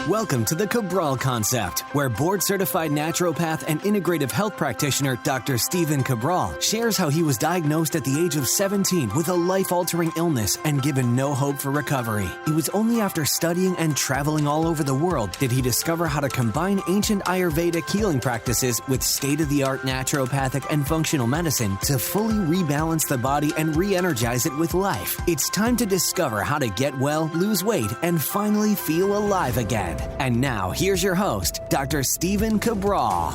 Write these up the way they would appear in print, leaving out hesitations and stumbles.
Welcome to the Cabral Concept, where board-certified naturopath and integrative health practitioner Dr. Stephen Cabral shares how he was diagnosed at the age of 17 with a life-altering illness and given no hope for recovery. It was only after studying and traveling all over the world did he discover how to combine ancient Ayurvedic healing practices with state-of-the-art naturopathic and functional medicine to fully rebalance the body and re-energize it with life. It's time to discover how to get well, lose weight, and finally feel alive again. And now, here's your host, Dr. Stephen Cabral.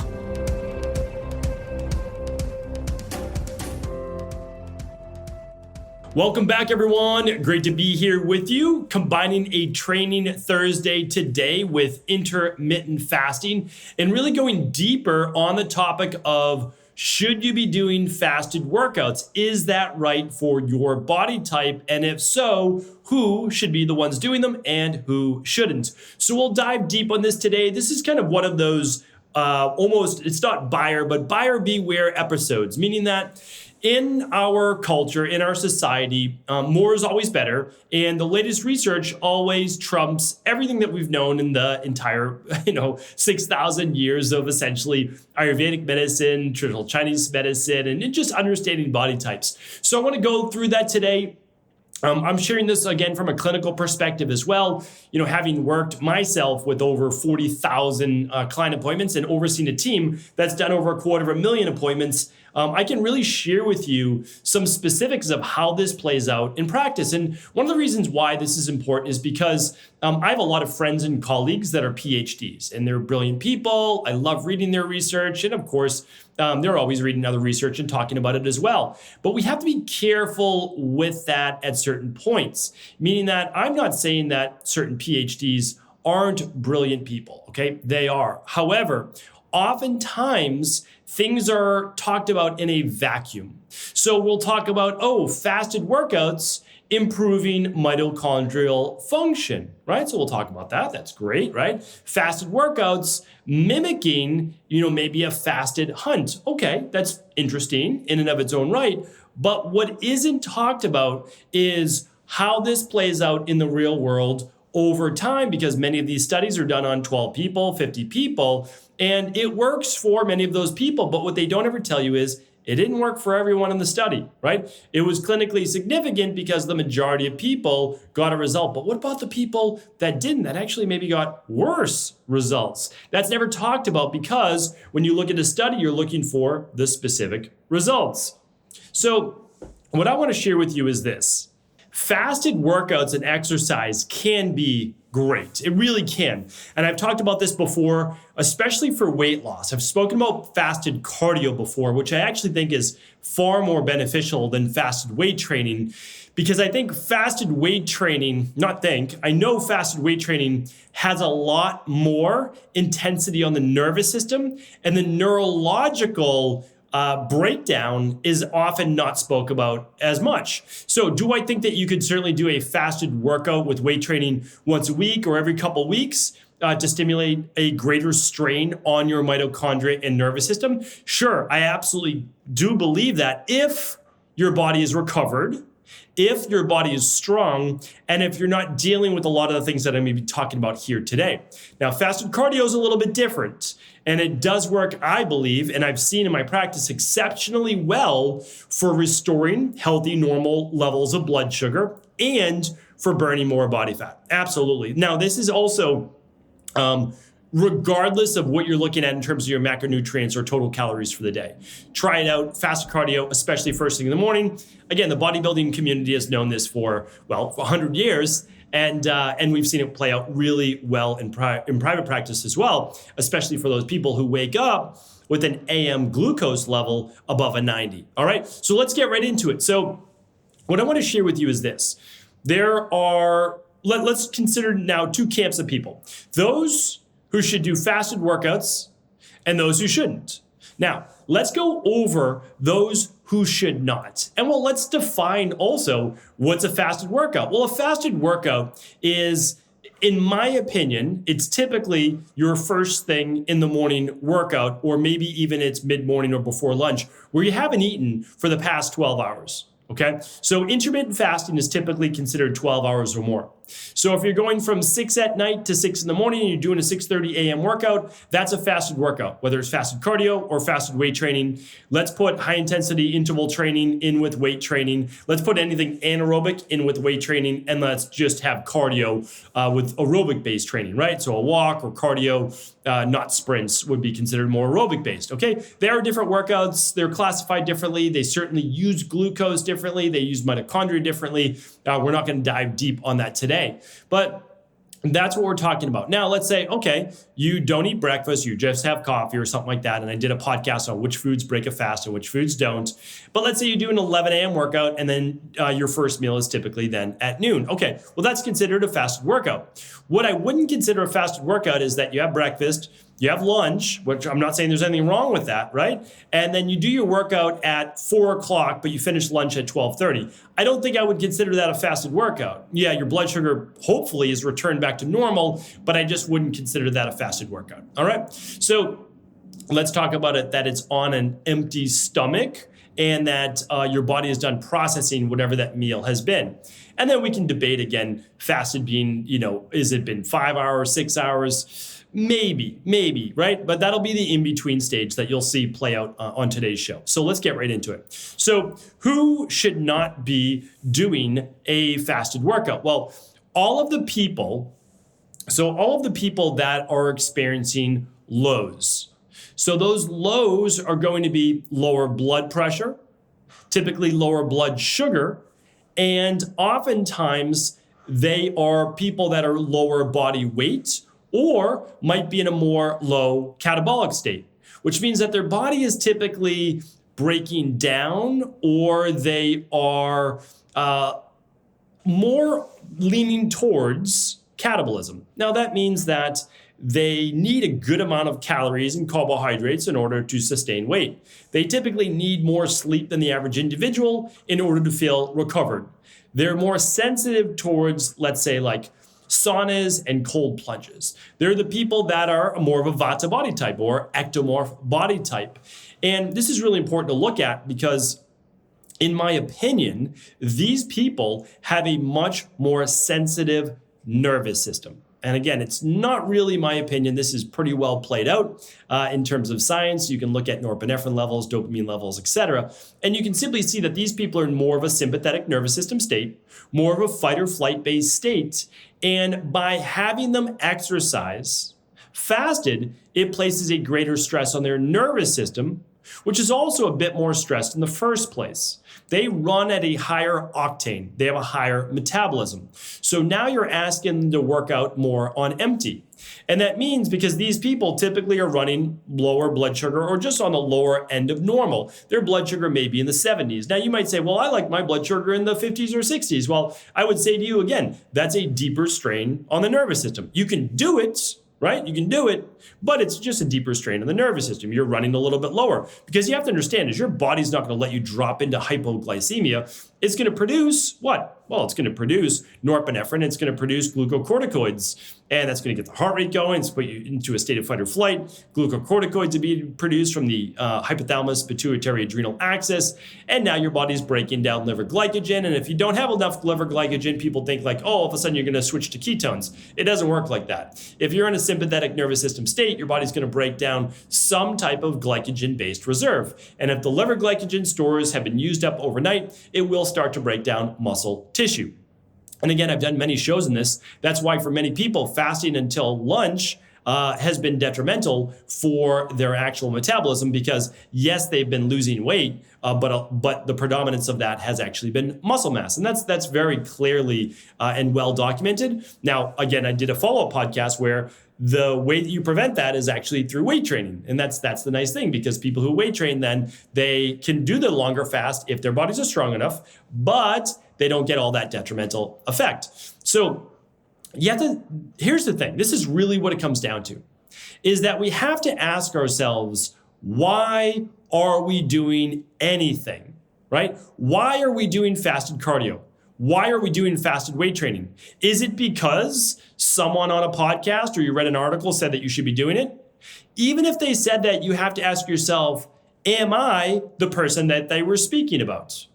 Welcome back, everyone. Great to be here with you, combining a training Thursday today with intermittent fasting and really going deeper on the topic of should you be doing fasted workouts? Is that right for your body type? And if so, who should be the ones doing them and who shouldn't? So we'll dive deep on this today. This is kind of one of those almost, it's not buyer beware episodes, meaning that in our culture, in our society, more is always better. And the latest research always trumps everything that we've known in the entire, 6,000 years of essentially Ayurvedic medicine, traditional Chinese medicine, and just understanding body types. So I want to go through that today. I'm sharing this again from a clinical perspective as well. Having worked myself with over 40,000 client appointments and overseen a team that's done over 250,000 appointments, I can really share with you some specifics of how this plays out in practice. And one of the reasons why this is important is because I have a lot of friends and colleagues that are PhDs, and they're brilliant people. I love reading their research. And of course, they're always reading other research and talking about it as well. But we have to be careful with that at certain points, meaning that I'm not saying that certain PhDs aren't brilliant people, okay? They are. However, oftentimes, things are talked about in a vacuum. So we'll talk about, fasted workouts improving mitochondrial function, right? So we'll talk about that. That's great, right? Fasted workouts mimicking, maybe a fasted hunt. Okay, that's interesting in and of its own right. But what isn't talked about is how this plays out in the real world over time, because many of these studies are done on 12 people, 50 people, and it works for many of those people. But what they don't ever tell you is it didn't work for everyone in the study, right? It was clinically significant because the majority of people got a result. But what about the people that didn't, that actually maybe got worse results? That's never talked about because when you look at a study, you're looking for the specific results. So what I want to share with you is this. Fasted workouts and exercise can be great. It really can. And I've talked about this before, especially for weight loss. I've spoken about fasted cardio before, which I actually think is far more beneficial than fasted weight training, because I think fasted weight training, I know fasted weight training has a lot more intensity on the nervous system, and the neurological breakdown is often not spoke about as much. So do I think that you could certainly do a fasted workout with weight training once a week or every couple weeks to stimulate a greater strain on your mitochondria and nervous system? Sure, I absolutely do believe that if your body is recovered, if your body is strong, and if you're not dealing with a lot of the things that I'm going to be talking about here today. Now, fasted cardio is a little bit different, and it does work, I believe, and I've seen in my practice exceptionally well for restoring healthy, normal levels of blood sugar and for burning more body fat. Absolutely. Now, this is also regardless of what you're looking at in terms of your macronutrients or total calories for the day. Try it out, fasted cardio, especially first thing in the morning. Again, the bodybuilding community has known this for 100 years, and we've seen it play out really well in private practice as well, especially for those people who wake up with an AM glucose level above a 90. All right, so let's get right into it. So what I want to share with you is this. Let's consider now two camps of people. Those who should do fasted workouts and those who shouldn't. Now, let's go over those who should not. And let's define also what's a fasted workout. Well, a fasted workout is, in my opinion, it's typically your first thing in the morning workout, or maybe even it's mid-morning or before lunch, where you haven't eaten for the past 12 hours. Okay, so intermittent fasting is typically considered 12 hours or more. So if you're going from 6 at night to 6 in the morning and you're doing a 6:30 a.m. workout, that's a fasted workout, whether it's fasted cardio or fasted weight training. Let's put high intensity interval training in with weight training. Let's put anything anaerobic in with weight training, and let's just have cardio with aerobic based training, right? So a walk or cardio, not sprints, would be considered more aerobic based, okay? There are different workouts. They're classified differently. They certainly use glucose differently. They use mitochondria differently. We're not going to dive deep on that today, but that's what we're talking about. Now, let's say, okay, you don't eat breakfast, you just have coffee or something like that. And I did a podcast on which foods break a fast and which foods don't. But let's say you do an 11 a.m. workout and then your first meal is typically then at noon. Okay, well, that's considered a fasted workout. What I wouldn't consider a fasted workout is that you have breakfast, you have lunch, which I'm not saying there's anything wrong with that, right? And then you do your workout at 4 o'clock, but you finish lunch at 12:30. I don't think I would consider that a fasted workout. Yeah, your blood sugar hopefully is returned back to normal, but I just wouldn't consider that a fasted workout. All right. So let's talk about it, that it's on an empty stomach and that your body is done processing whatever that meal has been. And then we can debate again, fasted being, is it been 5 hours, 6 hours? Maybe, right? But that'll be the in-between stage that you'll see play out on today's show. So let's get right into it. So who should not be doing a fasted workout? Well, all of the people that are experiencing lows. So those lows are going to be lower blood pressure, typically lower blood sugar, and oftentimes they are people that are lower body weight or might be in a more low catabolic state, which means that their body is typically breaking down or they are more leaning towards catabolism. Now, that means that they need a good amount of calories and carbohydrates in order to sustain weight. They typically need more sleep than the average individual in order to feel recovered. They're more sensitive towards, let's say, like saunas and cold plunges. They're the people that are more of a Vata body type or ectomorph body type. And this is really important to look at because, in my opinion, these people have a much more sensitive nervous system. And again, it's not really my opinion. This is pretty well played out in terms of science. You can look at norepinephrine levels, dopamine levels, etc. And you can simply see that these people are in more of a sympathetic nervous system state, more of a fight or flight based state. And by having them exercise fasted, it places a greater stress on their nervous system, which is also a bit more stressed in the first place. They run at a higher octane. They have a higher metabolism. So now you're asking them to work out more on empty. And that means because these people typically are running lower blood sugar or just on the lower end of normal. Their blood sugar may be in the 70s. Now you might say, well, I like my blood sugar in the 50s or 60s. Well, I would say to you again, that's a deeper strain on the nervous system. You can do it, right? You can do it, but it's just a deeper strain on the nervous system. You're running a little bit lower because you have to understand is your body's not going to let you drop into hypoglycemia. It's going to produce what? Well, it's going to produce norepinephrine. It's going to produce glucocorticoids, and that's going to get the heart rate going. It's put you into a state of fight or flight. Glucocorticoids are being produced from the hypothalamus, pituitary, adrenal axis, and now your body's breaking down liver glycogen. And if you don't have enough liver glycogen, people think like, oh, all of a sudden you're going to switch to ketones. It doesn't work like that. If you're in a sympathetic nervous system state, your body's going to break down some type of glycogen-based reserve. And if the liver glycogen stores have been used up overnight, it will start to break down muscle tissue. And again, I've done many shows in this. That's why for many people, fasting until lunch has been detrimental for their actual metabolism because yes, they've been losing weight, but the predominance of that has actually been muscle mass. And that's very clearly and well documented. Now, again, I did a follow-up podcast where the way that you prevent that is actually through weight training. And that's the nice thing because people who weight train, then they can do the longer fast if their bodies are strong enough, but they don't get all that detrimental effect. So here's the thing. This is really what it comes down to, is that we have to ask ourselves, why are we doing anything, right? Why are we doing fasted cardio? Why are we doing fasted weight training? Is it because someone on a podcast or you read an article said that you should be doing it? Even if they said that, you have to ask yourself, am I the person that they were speaking about?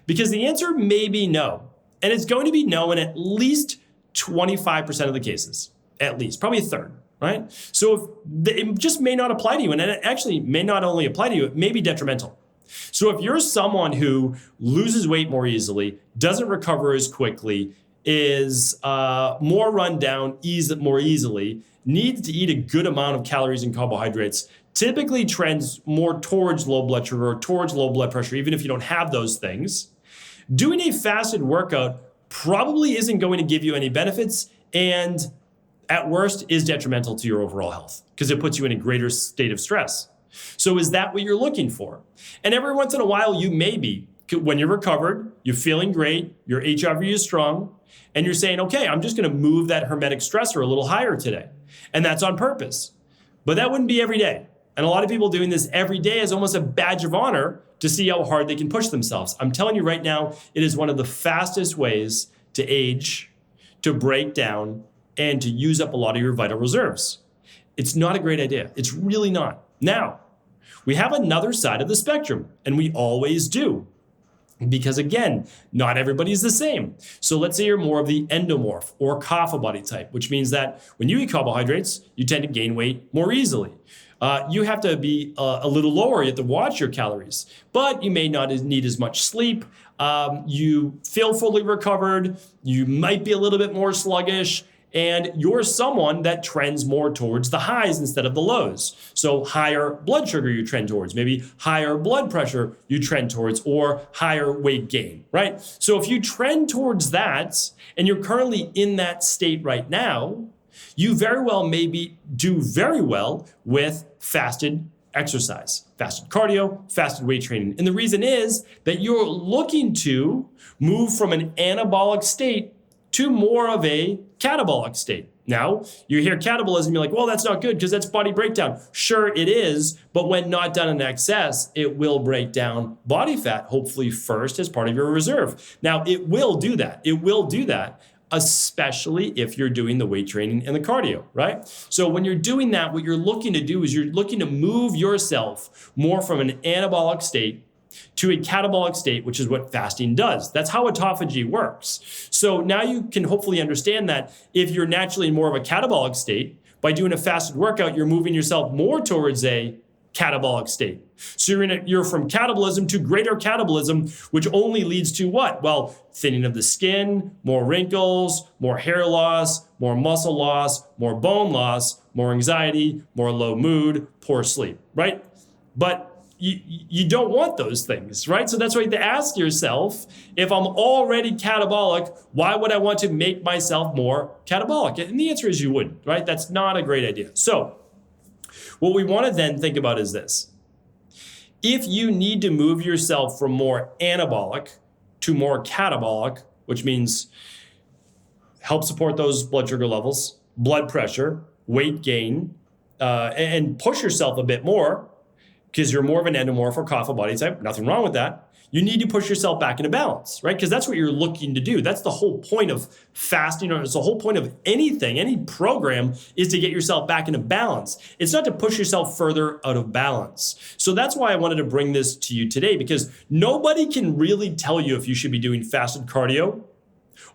Because the answer may be no. And it's going to be no in at least 25% of the cases, at least, probably a third, right? So it just may not apply to you. And it actually may not only apply to you, it may be detrimental. So if you're someone who loses weight more easily, doesn't recover as quickly, is more run down more easily, needs to eat a good amount of calories and carbohydrates, typically trends more towards low blood sugar or towards low blood pressure, even if you don't have those things, doing a fasted workout probably isn't going to give you any benefits, and at worst is detrimental to your overall health because it puts you in a greater state of stress. So is that what you're looking for? And every once in a while you may be. When you're recovered, you're feeling great, your HRV is strong, and you're saying, okay, I'm just going to move that hormetic stressor a little higher today. And that's on purpose. But that wouldn't be every day. And a lot of people doing this every day is almost a badge of honor to see how hard they can push themselves. I'm telling you right now, it is one of the fastest ways to age, to break down, and to use up a lot of your vital reserves. It's not a great idea. It's really not. Now, we have another side of the spectrum, and we always do. Because again, not everybody's the same. So let's say you're more of the endomorph or kapha body type, which means that when you eat carbohydrates, you tend to gain weight more easily. You have to be a little lower. You have to watch your calories, but you may not need as much sleep. You feel fully recovered. You might be a little bit more sluggish. And you're someone that trends more towards the highs instead of the lows. So higher blood sugar you trend towards, maybe higher blood pressure you trend towards, or higher weight gain, right? So if you trend towards that, and you're currently in that state right now, you very well maybe do very well with fasted exercise, fasted cardio, fasted weight training. And the reason is that you're looking to move from an anabolic state to more of a catabolic state. Now, you hear catabolism, you're like, well, that's not good because that's body breakdown. Sure, it is, but when not done in excess, it will break down body fat, hopefully first as part of your reserve. Now, it will do that. It will do that, especially if you're doing the weight training and the cardio, right? So when you're doing that, what you're looking to do is you're looking to move yourself more from an anabolic state to a catabolic state, which is what fasting does. That's how autophagy works. So now you can hopefully understand that if you're naturally in more of a catabolic state, by doing a fasted workout, you're moving yourself more towards a catabolic state. So you're from catabolism to greater catabolism, which only leads to what? Well, thinning of the skin, more wrinkles, more hair loss, more muscle loss, more bone loss, more anxiety, more low mood, poor sleep, right? But you don't want those things, right? So that's why you have to ask yourself, if I'm already catabolic, why would I want to make myself more catabolic? And the answer is you wouldn't, right? That's not a great idea. So what we want to then think about is this. If you need to move yourself from more anabolic to more catabolic, which means help support those blood sugar levels, blood pressure, weight gain, and push yourself a bit more, because you're more of an endomorph or kapha body type, nothing wrong with that. You need to push yourself back into balance, right? Because that's what you're looking to do. That's the whole point of fasting, or it's the whole point of anything, any program, is to get yourself back into balance. It's not to push yourself further out of balance. So that's why I wanted to bring this to you today, because nobody can really tell you if you should be doing fasted cardio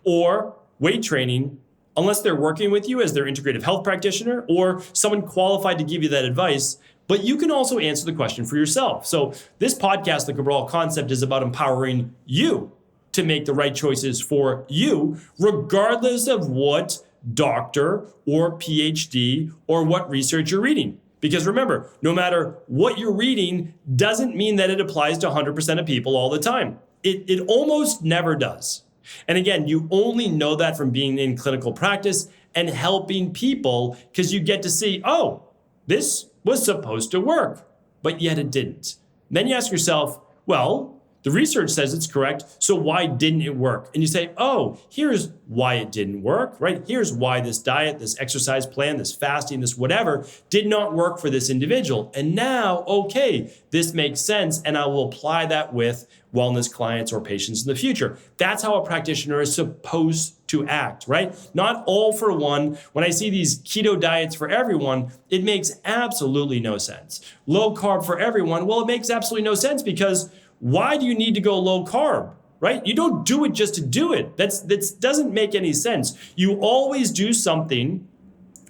or weight training unless they're working with you as their integrative health practitioner or someone qualified to give you that advice. But you can also answer the question for yourself. So this podcast, the Cabral Concept, is about empowering you to make the right choices for you, regardless of what doctor or PhD or what research you're reading. Because remember, no matter what you're reading doesn't mean that it applies to 100% of people all the time. It almost never does. And again, you only know that from being in clinical practice and helping people, because you get to see, oh, this was supposed to work, but yet it didn't. Then you ask yourself, well, the research says it's correct, so why didn't it work? And you say, oh, here's why it didn't work, right? Here's why this diet, this exercise plan, this fasting, this whatever did not work for this individual. And now, okay, this makes sense, and I will apply that with wellness clients or patients in the future. That's how a practitioner is supposed to act, right? Not all for one. When I see these keto diets for everyone, it makes absolutely no sense. Low carb for everyone, well, it makes absolutely no sense, because why do you need to go low carb? Right? You don't do it just to do it. That doesn't make any sense. You always do something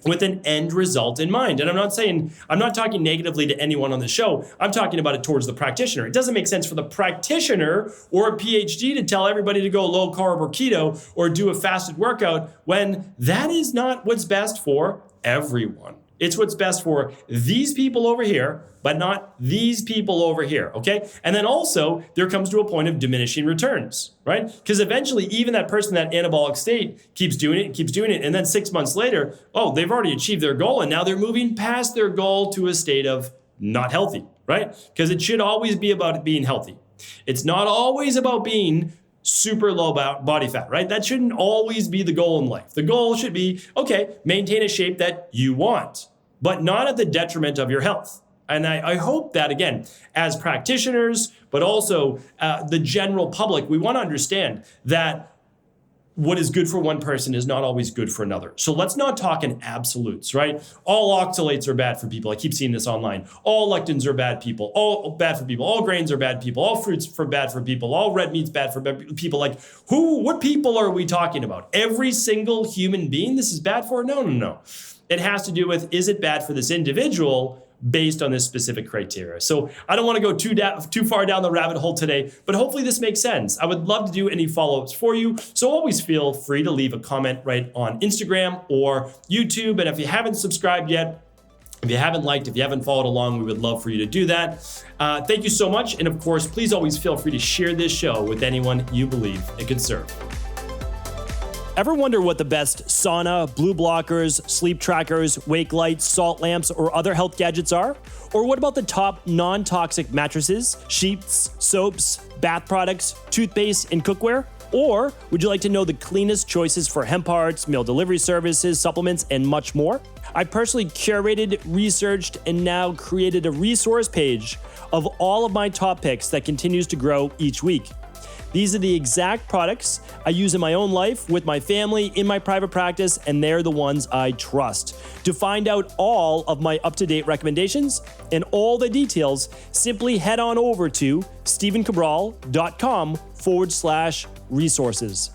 with an end result in mind. And I'm not talking negatively to anyone on the show. I'm talking about it towards the practitioner. It doesn't make sense for the practitioner or a PhD to tell everybody to go low carb or keto or do a fasted workout when that is not what's best for everyone. It's what's best for these people over here, but not these people over here, okay? And then also, there comes to a point of diminishing returns, right? Because eventually, even that person in that anabolic state keeps doing it, and then 6 months later, they've already achieved their goal, and now they're moving past their goal to a state of not healthy, right? Because it should always be about being healthy. It's not always about being super low body fat, right? That shouldn't always be the goal in life. The goal should be, maintain a shape that you want, but not at the detriment of your health. And I hope that, again, as practitioners, but also the general public, we want to understand that what is good for one person is not always good for another. So let's not talk in absolutes, right? All oxalates are bad for people. I keep seeing this online. All lectins are bad people. All bad for people. All grains are bad people. All fruits are bad for people. All red meat's bad for people. Like what people are we talking about? Every single human being this is bad for? No. It has to do with, is it bad for this individual based on this specific criteria? So I don't want to go too far down the rabbit hole today, but hopefully this makes sense. I would love to do any follow-ups for you. So always feel free to leave a comment right on Instagram or YouTube. And if you haven't subscribed yet, if you haven't liked, if you haven't followed along, we would love for you to do that. Thank you so much. And of course, please always feel free to share this show with anyone you believe it could serve. Ever wonder what the best sauna, blue blockers, sleep trackers, wake lights, salt lamps, or other health gadgets are? Or what about the top non-toxic mattresses, sheets, soaps, bath products, toothpaste, and cookware? Or would you like to know the cleanest choices for hemp parts, meal delivery services, supplements, and much more? I personally curated, researched, and now created a resource page of all of my top picks that continues to grow each week. These are the exact products I use in my own life, with my family, in my private practice, and they're the ones I trust. To find out all of my up-to-date recommendations and all the details, simply head on over to stephencabral.com/resources.